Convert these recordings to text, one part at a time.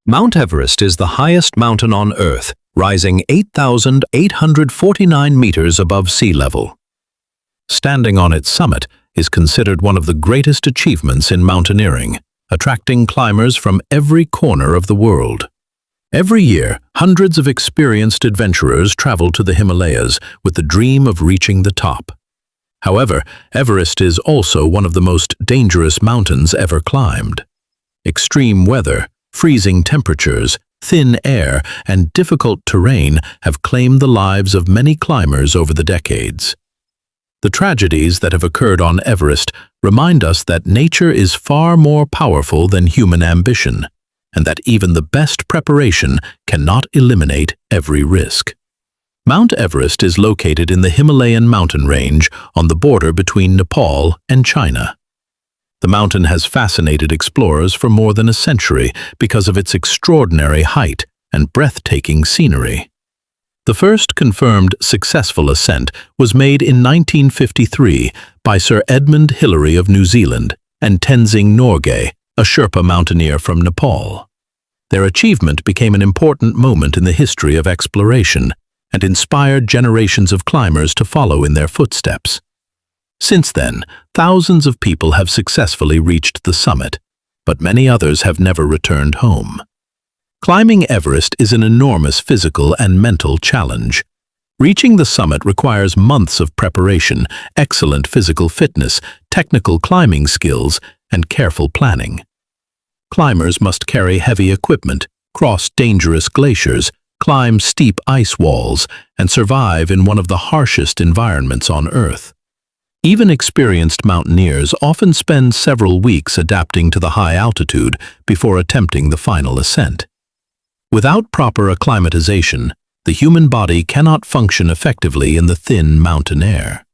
Mount Everest is the highest mountain on Earth, rising 8,849 meters above sea level. Standing on its summit is considered one of the greatest achievements in mountaineering, attracting climbers from every corner of the world. Every year, hundreds of experienced adventurers travel to the Himalayas with the dream of reaching the top. However, Everest is also one of the most dangerous mountains ever climbed. Extreme weather, freezing temperatures, thin air, and difficult terrain have claimed the lives of many climbers over the decades. The tragedies that have occurred on Everest remind us that nature is far more powerful than human ambition, and that even the best preparation cannot eliminate every risk. Mount Everest is located in the Himalayan mountain range on the border between Nepal and China. The mountain has fascinated explorers for more than a century because of its extraordinary height and breathtaking scenery. The first confirmed successful ascent was made in 1953 by Sir Edmund Hillary of New Zealand and Tenzing Norgay, a Sherpa mountaineer from Nepal. Their achievement became an important moment in the history of exploration and inspired generations of climbers to follow in their footsteps. Since then, thousands of people have successfully reached the summit, but many others have never returned home. Climbing Everest is an enormous physical and mental challenge. Reaching the summit requires months of preparation, excellent physical fitness, technical climbing skills, and careful planning. Climbers must carry heavy equipment, cross dangerous glaciers, climb steep ice walls, and survive in one of the harshest environments on Earth. Even experienced mountaineers often spend several weeks adapting to the high altitude before attempting the final ascent. Without proper acclimatization, the human body cannot function effectively in the thin mountain air.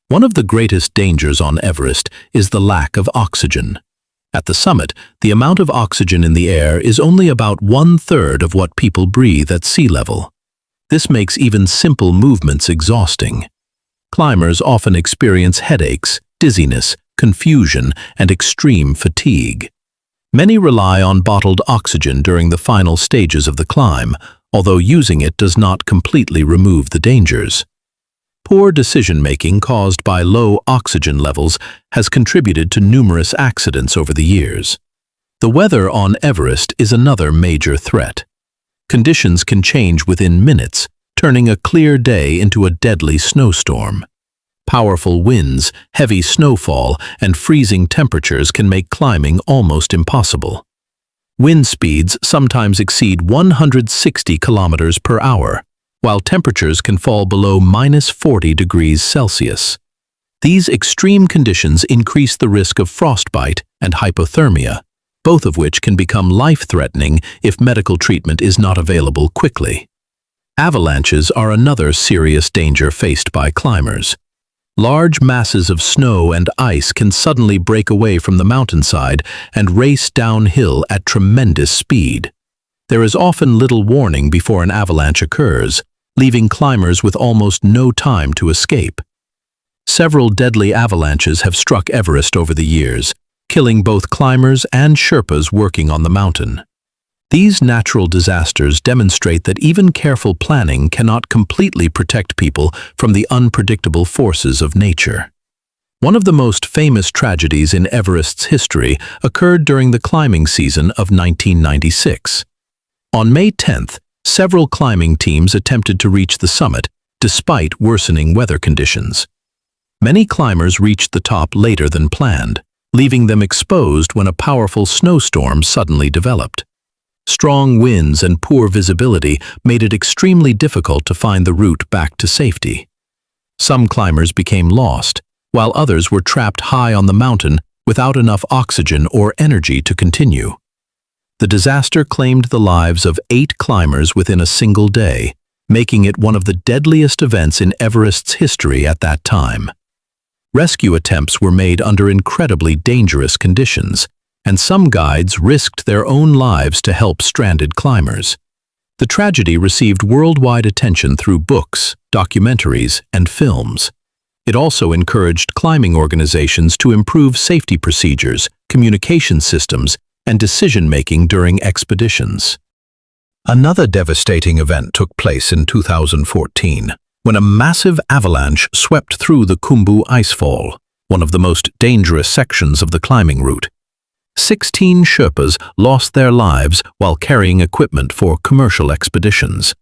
One of the greatest dangers on Everest is the lack of oxygen. At the summit, the amount of oxygen in the air is only about 1/3 of what people breathe at sea level. This makes even simple movements exhausting. Climbers often experience headaches, dizziness, confusion, and extreme fatigue. Many rely on bottled oxygen during the final stages of the climb, although using it does not completely remove the dangers. Poor decision-making caused by low oxygen levels has contributed to numerous accidents over the years. The weather on Everest is another major threat. Conditions can change within minutes, turning a clear day into a deadly snowstorm. Powerful winds, heavy snowfall, and freezing temperatures can make climbing almost impossible. Wind speeds sometimes exceed 160 kilometers per hour, while temperatures can fall below -40 degrees Celsius. These extreme conditions increase the risk of frostbite and hypothermia, both of which can become life-threatening if medical treatment is not available quickly. Avalanches are another serious danger faced by climbers. Large masses of snow and ice can suddenly break away from the mountainside and race downhill at tremendous speed. There is often little warning before an avalanche occurs, leaving climbers with almost no time to escape. Several deadly avalanches have struck Everest over the years, killing both climbers and Sherpas working on the mountain. These natural disasters demonstrate that even careful planning cannot completely protect people from the unpredictable forces of nature. One of the most famous tragedies in Everest's history occurred during the climbing season of 1996. On May 10th, several climbing teams attempted to reach the summit despite worsening weather conditions. Many climbers reached the top later than planned, leaving them exposed when a powerful snowstorm suddenly developed. Strong winds and poor visibility made it extremely difficult to find the route back to safety. Some climbers became lost, while others were trapped high on the mountain without enough oxygen or energy to continue. The disaster claimed the lives of 8 climbers within a single day, making it one of the deadliest events in Everest's history at that time. Rescue attempts were made under incredibly dangerous conditions, and some guides risked their own lives to help stranded climbers. The tragedy received worldwide attention through books, documentaries, and films. It also encouraged climbing organizations to improve safety procedures, communication systems, and decision-making during expeditions. Another devastating event took place in 2014, when a massive avalanche swept through the Khumbu icefall, one of the most dangerous sections of the climbing route. 16 Sherpas lost their lives while carrying equipment for commercial expeditions.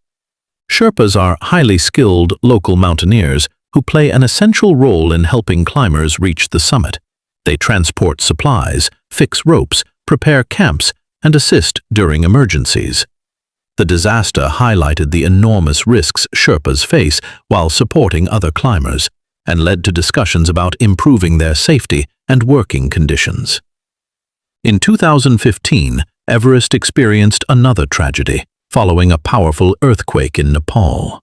Sherpas are highly skilled local mountaineers who play an essential role in helping climbers reach the summit. They transport supplies, fix ropes, prepare camps, and assist during emergencies. The disaster highlighted the enormous risks Sherpas face while supporting other climbers, and led to discussions about improving their safety and working conditions. In 2015, Everest experienced another tragedy, following a powerful earthquake in Nepal.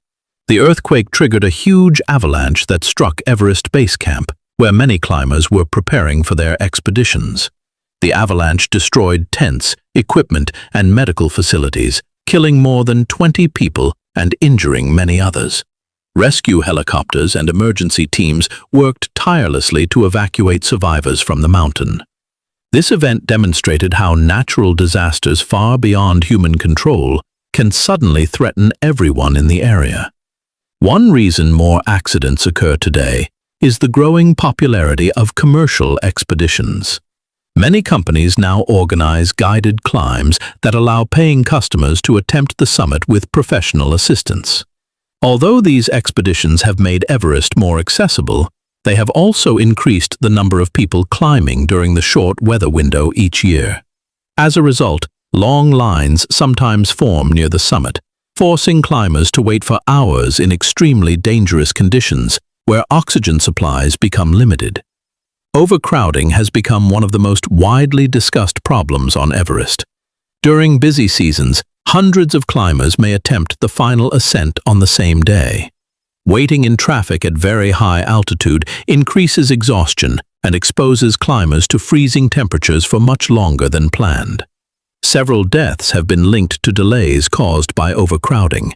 The earthquake triggered a huge avalanche that struck Everest Base Camp, where many climbers were preparing for their expeditions. The avalanche destroyed tents, equipment, and medical facilities, killing more than 20 people and injuring many others. Rescue helicopters and emergency teams worked tirelessly to evacuate survivors from the mountain. This event demonstrated how natural disasters far beyond human control can suddenly threaten everyone in the area. One reason more accidents occur today is the growing popularity of commercial expeditions. Many companies now organize guided climbs that allow paying customers to attempt the summit with professional assistance. Although these expeditions have made Everest more accessible, they have also increased the number of people climbing during the short weather window each year. As a result, long lines sometimes form near the summit, forcing climbers to wait for hours in extremely dangerous conditions where oxygen supplies become limited. Overcrowding has become one of the most widely discussed problems on Everest. During busy seasons, hundreds of climbers may attempt the final ascent on the same day. Waiting in traffic at very high altitude increases exhaustion and exposes climbers to freezing temperatures for much longer than planned. Several deaths have been linked to delays caused by overcrowding.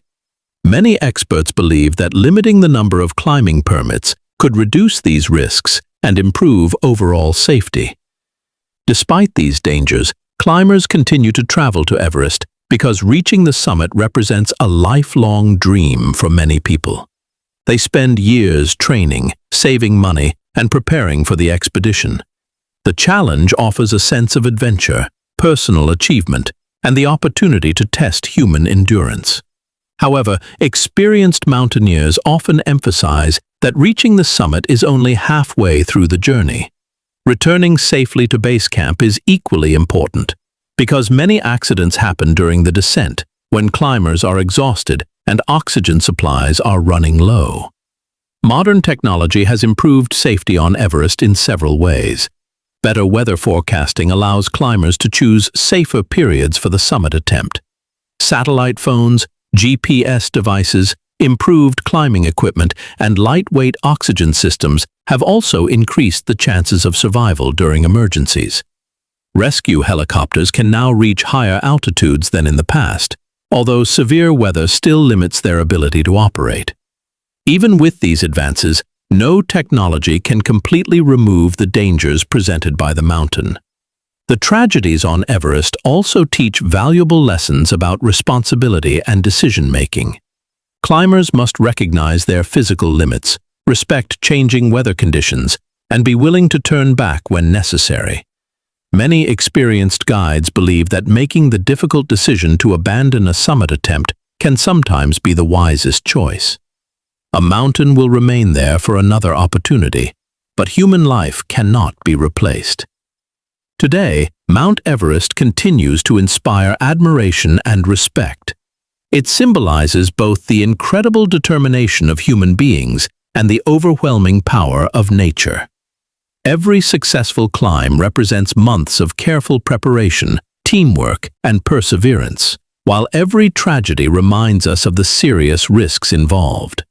Many experts believe that limiting the number of climbing permits could reduce these risks and improve overall safety. Despite these dangers, climbers continue to travel to Everest because reaching the summit represents a lifelong dream for many people. They spend years training, saving money, and preparing for the expedition. The challenge offers a sense of adventure, personal achievement, and the opportunity to test human endurance. However, experienced mountaineers often emphasize that reaching the summit is only halfway through the journey. Returning safely to base camp is equally important, because many accidents happen during the descent, when climbers are exhausted and oxygen supplies are running low. Modern technology has improved safety on Everest in several ways. Better weather forecasting allows climbers to choose safer periods for the summit attempt. Satellite phones, GPS devices, improved climbing equipment, and lightweight oxygen systems have also increased the chances of survival during emergencies. Rescue helicopters can now reach higher altitudes than in the past, although severe weather still limits their ability to operate. Even with these advances, no technology can completely remove the dangers presented by the mountain. The tragedies on Everest also teach valuable lessons about responsibility and decision-making. Climbers must recognize their physical limits, respect changing weather conditions, and be willing to turn back when necessary. Many experienced guides believe that making the difficult decision to abandon a summit attempt can sometimes be the wisest choice. A mountain will remain there for another opportunity, but human life cannot be replaced. Today, Mount Everest continues to inspire admiration and respect. It symbolizes both the incredible determination of human beings and the overwhelming power of nature. Every successful climb represents months of careful preparation, teamwork, and perseverance, while every tragedy reminds us of the serious risks involved.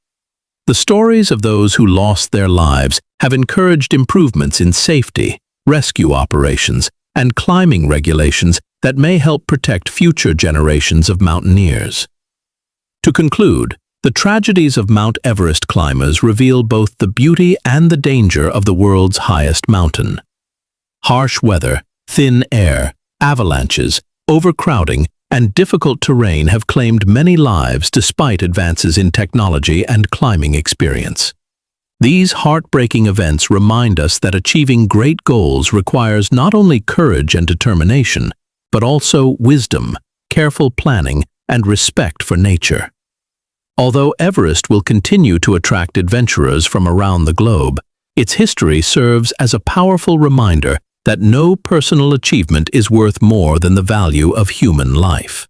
The stories of those who lost their lives have encouraged improvements in safety, rescue operations, and climbing regulations that may help protect future generations of mountaineers. To conclude, the tragedies of Mount Everest climbers reveal both the beauty and the danger of the world's highest mountain. Harsh weather, thin air, Avalanches, overcrowding, and difficult terrain have claimed many lives despite advances in technology and climbing experience. These heartbreaking events remind us that achieving great goals requires not only courage and determination, but also wisdom, careful planning, and respect for nature. Although Everest will continue to attract adventurers from around the globe, its history serves as a powerful reminder that no personal achievement is worth more than the value of human life.